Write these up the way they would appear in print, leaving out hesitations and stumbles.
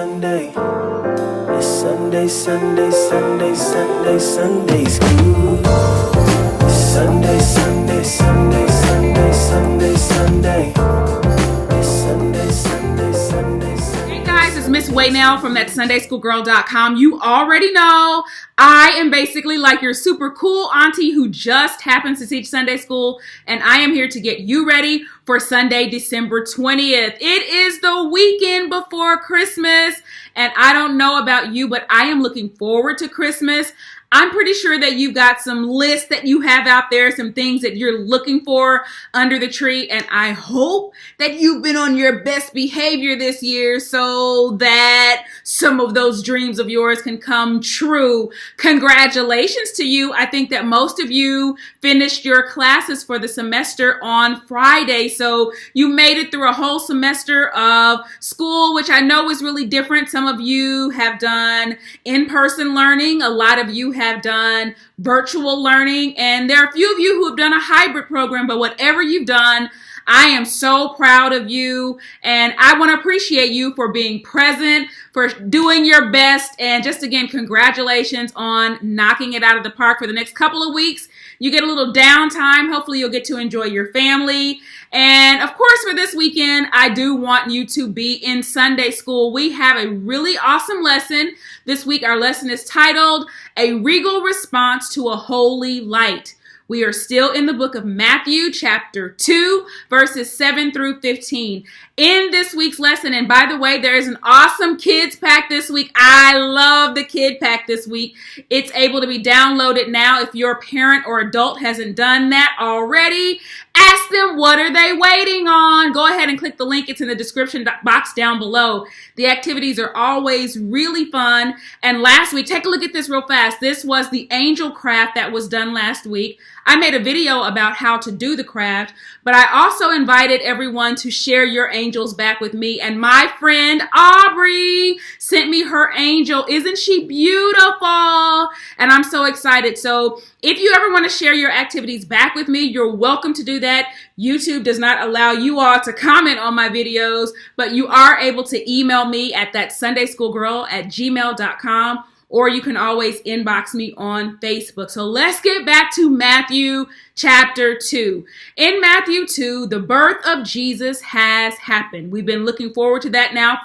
Sunday. It's Sunday, Sunday, Sunday, Sunday, Sunday school. It's Sunday, Sunday, Sunday, Sunday, Sunday, Sunday. It's Sunday, Sunday, Sunday, Sunday. Hey guys, it's Miss Waynell from ThatSundaySchoolGirl.com. You already know I am basically like your super cool auntie who just happens to teach Sunday school, and I am here to get you ready for Sunday, December 20th. It is the weekend before Christmas, and I don't know about you, but I am looking forward to Christmas. I'm pretty sure that you've got some lists that you have out there, some things that you're looking for under the tree, and I hope that you've been on your best behavior this year so that some of those dreams of yours can come true. Congratulations to you. I think that most of you finished your classes for the semester on Friday, so you made it through a whole semester of school, which I know is really different. Some of you have done in-person learning. A lot of you have done virtual learning, and there are a few of you who have done a hybrid program, but whatever you've done, I am so proud of you, and I want to appreciate you for being present, for doing your best, and just again, congratulations on knocking it out of the park. For the next couple of weeks, you get a little downtime. Hopefully you'll get to enjoy your family. And of course, for this weekend, I do want you to be in Sunday school. We have a really awesome lesson. This week, our lesson is titled, A Regal Response to a Holy Light. We are still in the book of Matthew, chapter 2, verses 7 through 15. In this week's lesson, and by the way, there is an awesome kids pack this week. I love the kid pack this week. It's able to be downloaded now. If your parent or adult hasn't done that already, ask them, what are they waiting on? Go ahead and click the link. It's in the description box down below. The activities are always really fun. And last week, take a look at this real fast. This was the angel craft that was done last week. I made a video about how to do the craft, but I also invited everyone to share your angels back with me. And my friend Aubrey sent me her angel. Isn't she beautiful? And I'm so excited. So if you ever want to share your activities back with me, you're welcome to do that. YouTube does not allow you all to comment on my videos, but you are able to email me at ThatSundaySchoolGirl@gmail.com. or you can always inbox me on Facebook. So let's get back to Matthew chapter 2. In Matthew 2, the birth of Jesus has happened. We've been looking forward to that now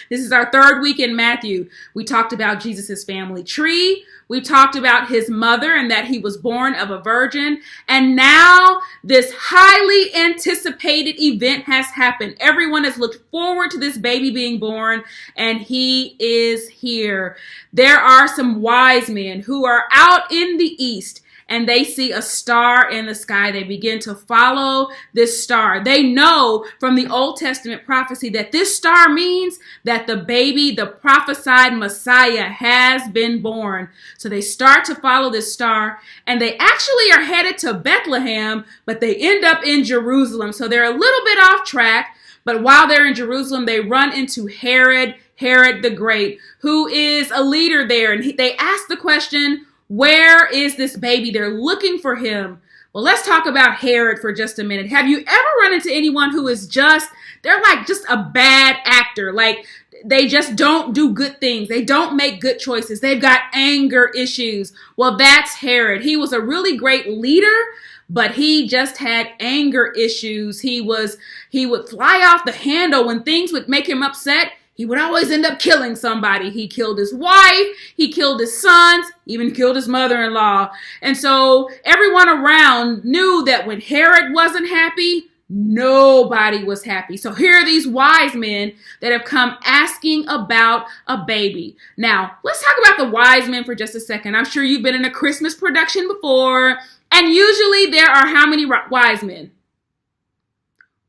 this is our third week in Matthew. We talked about Jesus's family tree. We talked about his mother and that he was born of a virgin. And now this highly anticipated event has happened. Everyone has looked forward to this baby being born, and he is here. There are some wise men who are out in the east, and they see a star in the sky. They begin to follow this star. They know from the Old Testament prophecy that this star means that the baby, the prophesied Messiah, has been born. So they start to follow this star, and they actually are headed to Bethlehem, but they end up in Jerusalem. So they're a little bit off track, but while they're in Jerusalem, they run into Herod the Great, who is a leader there. And they ask the question, where is this baby? They're looking for him. Well, let's talk about Herod for just a minute. Have you ever run into anyone who is they're like just a bad actor? Like they just don't do good things. They don't make good choices. They've got anger issues. Well, that's Herod. He was a really great leader, but he just had anger issues. He would fly off the handle when things would make him upset. He would always end up killing somebody. He killed his wife, he killed his sons, even killed his mother-in-law. And so everyone around knew that when Herod wasn't happy, nobody was happy. So here are these wise men that have come asking about a baby. Now, let's talk about the wise men for just a second. I'm sure you've been in a Christmas production before, and usually there are how many wise men?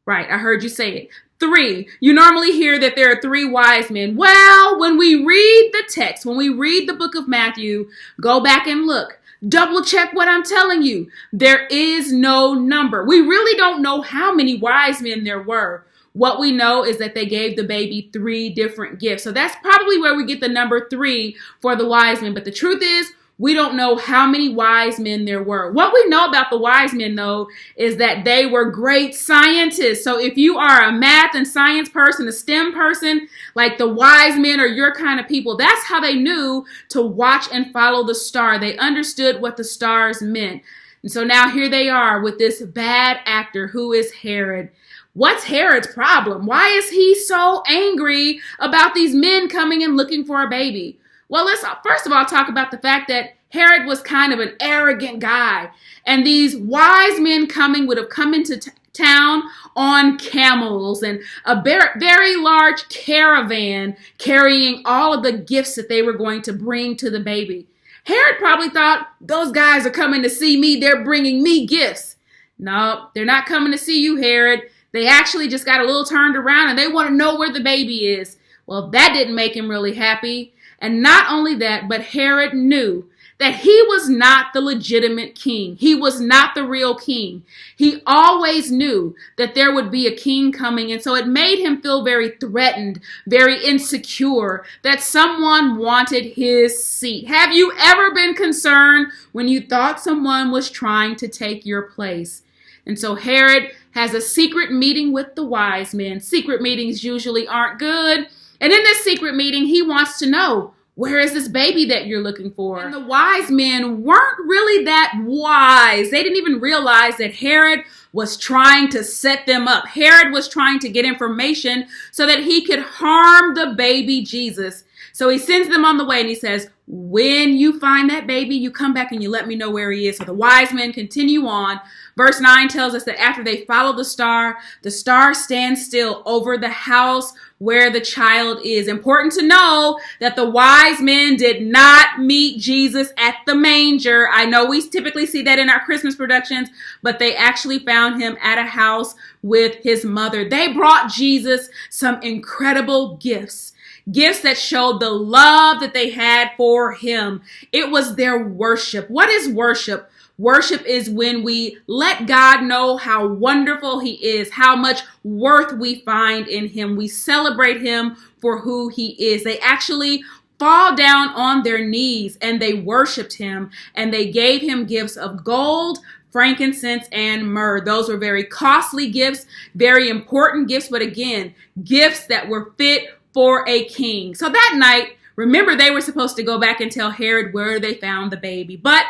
Right, I heard you say it. 3. You normally hear that there are 3 wise men. Well, when we read the text, when we read the book of Matthew, go back and look. Double check what I'm telling you. There is no number. We really don't know how many wise men there were. What we know is that they gave the baby 3 different gifts. So that's probably where we get the number 3 for the wise men. But the truth is, We don't know how many wise men there were. What we know about the wise men, though, is that they were great scientists. So if you are a math and science person, a STEM person, like the wise men are your kind of people, that's how they knew to watch and follow the star. They understood what the stars meant. And so now here they are with this bad actor who is Herod. What's Herod's problem? Why is he so angry about these men coming and looking for a baby? Well, let's first of all talk about the fact that Herod was kind of an arrogant guy. And these wise men coming would have come into town on camels and a very large caravan carrying all of the gifts that they were going to bring to the baby. Herod probably thought, those guys are coming to see me. They're bringing me gifts. No, they're not coming to see you, Herod. They actually just got a little turned around and they want to know where the baby is. Well, that didn't make him really happy. And not only that, but Herod knew that he was not the legitimate king. He was not the real king. He always knew that there would be a king coming. And so it made him feel very threatened, very insecure, that someone wanted his seat. Have you ever been concerned when you thought someone was trying to take your place? And so Herod has a secret meeting with the wise men. Secret meetings usually aren't good. And in this secret meeting, he wants to know, where is this baby that you're looking for? And the wise men weren't really that wise. They didn't even realize that Herod was trying to set them up. Herod was trying to get information so that he could harm the baby Jesus. So he sends them on the way and he says, when you find that baby, you come back and you let me know where he is. So the wise men continue on. Verse 9 tells us that after they follow the star stands still over the house where the child is. Important to know that the wise men did not meet Jesus at the manger. I know we typically see that in our Christmas productions, but they actually found him at a house with his mother. They brought Jesus some incredible gifts. Gifts that showed the love that they had for him. It was their worship. What is worship? Worship is when we let God know how wonderful he is, how much worth we find in him. We celebrate him for who he is. They actually fall down on their knees and they worshiped him and they gave him gifts of gold, frankincense, and myrrh. Those were very costly gifts, very important gifts, but again, gifts that were fit for a king. So that night, remember, they were supposed to go back and tell Herod where they found the baby, but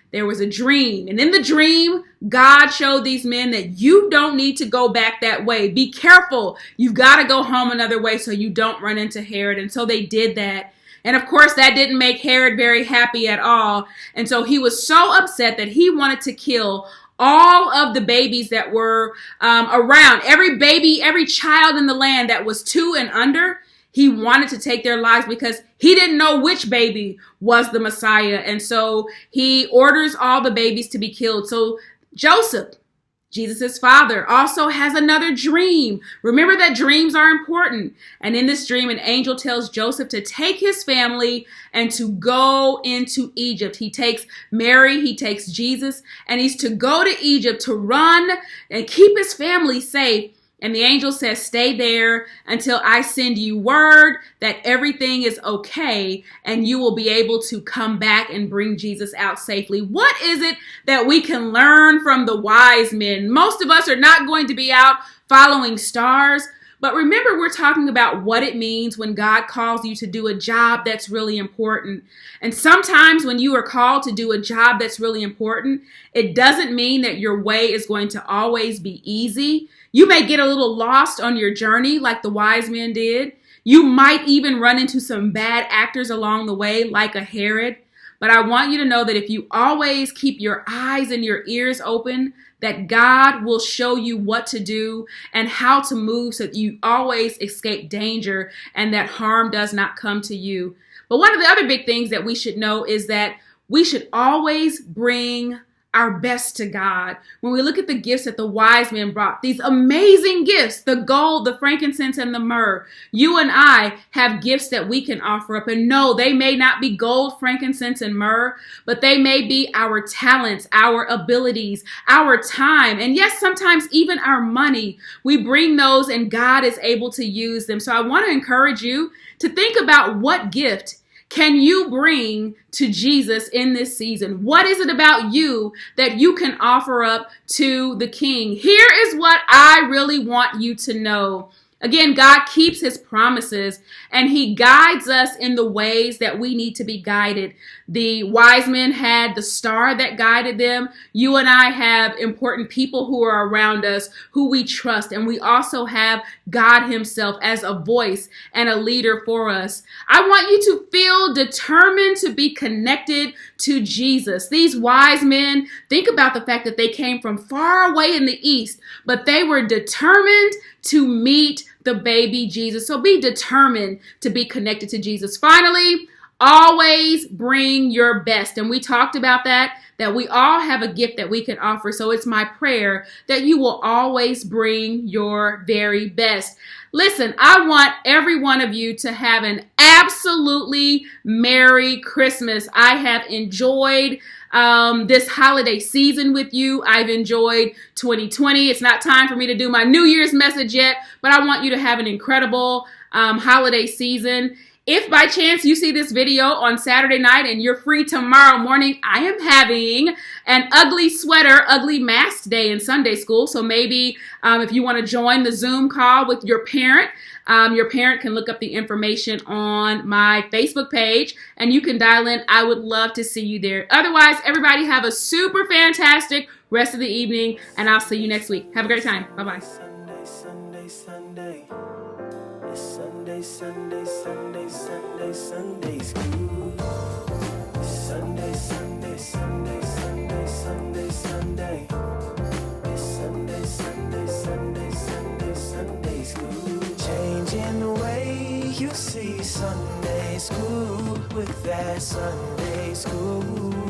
there was a dream. And in the dream, God showed these men that you don't need to go back that way. Be careful. You've got to go home another way so you don't run into Herod. And so they did that. And of course, that didn't make Herod very happy at all. And so he was so upset that he wanted to kill all of the babies that were around. Every baby, every child in the land that was 2 and under, he wanted to take their lives because he didn't know which baby was the Messiah. And so he orders all the babies to be killed. So Joseph, Jesus' father, also has another dream. Remember that dreams are important. And in this dream, an angel tells Joseph to take his family and to go into Egypt. He takes Mary, he takes Jesus, and he's to go to Egypt to run and keep his family safe. And the angel says, stay there until I send you word that everything is okay and you will be able to come back and bring Jesus out safely. What is it that we can learn from the wise men? Most of us are not going to be out following stars, but remember, we're talking about what it means when God calls you to do a job that's really important. And sometimes when you are called to do a job that's really important, it doesn't mean that your way is going to always be easy. You may get a little lost on your journey like the wise men did. You might even run into some bad actors along the way like a Herod. But I want you to know that if you always keep your eyes and your ears open, that God will show you what to do and how to move so that you always escape danger and that harm does not come to you. But one of the other big things that we should know is that we should always bring our best to God. When we look at the gifts that the wise men brought, these amazing gifts, the gold, the frankincense, and the myrrh, you and I have gifts that we can offer up. And no, they may not be gold, frankincense, and myrrh, but they may be our talents, our abilities, our time, and yes, sometimes even our money. We bring those and God is able to use them. So I want to encourage you to think about what gift can you bring to Jesus in this season? What is it about you that you can offer up to the King? Here is what I really want you to know. Again, God keeps his promises and he guides us in the ways that we need to be guided. The Wisemen had the star that guided them. You and I have important people who are around us who we trust. And we also have God himself as a voice and a leader for us. I want you to feel determined to be connected to Jesus. These wise men, think about the fact that they came from far away in the east, but they were determined to meet the baby Jesus. So be determined to be connected to Jesus. Finally, always bring your best. And we talked about that we all have a gift that we can offer. So it's my prayer that you will always bring your very best. Listen, I want every one of you to have an absolutely Merry Christmas. I have enjoyed this holiday season with you. I've enjoyed 2020. It's not time for me to do my New Year's message yet, but I want you to have an incredible holiday season. If by chance you see this video on Saturday night and you're free tomorrow morning, I am having an ugly sweater, ugly mask day in Sunday school. So maybe if you want to join the Zoom call with your parent can look up the information on my Facebook page and you can dial in. I would love to see you there. Otherwise, everybody have a super fantastic rest of the evening and I'll see you next week. Have a great time. Bye-bye. Sunday, Sunday, Sunday, Sunday, Sunday school. Sunday, Sunday, Sunday, Sunday, Sunday, Sunday. Sunday, Sunday, Sunday, Sunday, Sunday school. Changing the way you see Sunday school with that Sunday school.